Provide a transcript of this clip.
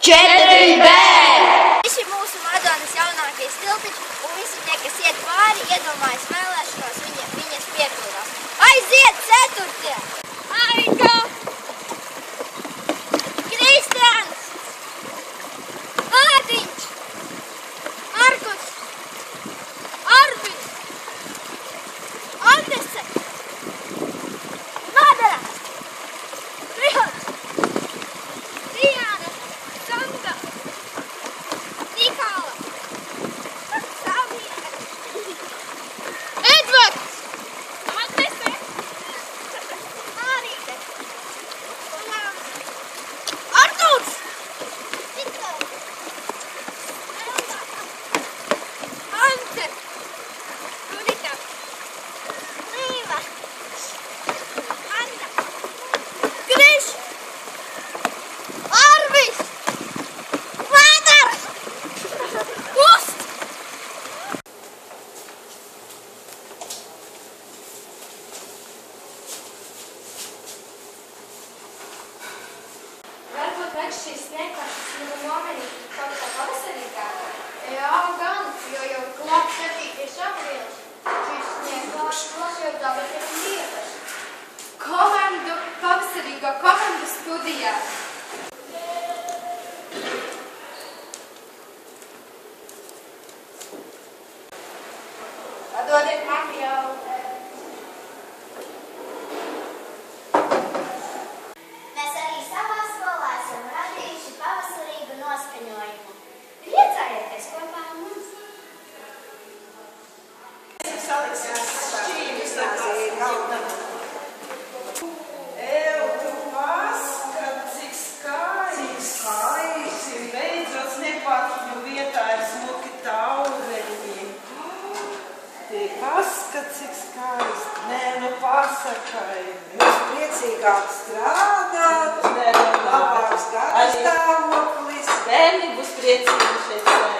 4 bērni! Šis ir mūsu Madonas jaunākie stiltiņš, un visi tie, kas iet pāri, iedomājas vēlēšanos, viņas piepildās. Aiziet 4! Aika! Kristians! Mārtiņš! Markus! Arvis! Andese! Madara! Rihans! Diana! Sanda! Nikāla! Savija! Edvards! Andese! Mārīte! Artūrs! Viktor! Elda! Ante! Gunita! Līva! Anna! Griš! Arvis! Vādars! Gust! Varbūt vajag šīs sniegpašas nomenīt kaut kā pavasarīgāk. Jā, gan, jo jau klāt 7. aprīlis. Šis sniegpašas jau tagad ir lietas. Komandu pavasarīgo komandu studijā. Atdodiet materiālu. Mēs arī savā skolā esam radījuši pavasarīgu noskaņojumu. Priecājieties kopā ar mums! Tu paskat, cik skaisti. Beidzot sniegpašņu vietā ir smuki taureņi. Tie paskat, cik skaisti. Nē, nu pasakai. Jūs priecīgāk strādāt, Nē, labāks garastāvoklis. bērni būs priecīgi šeit.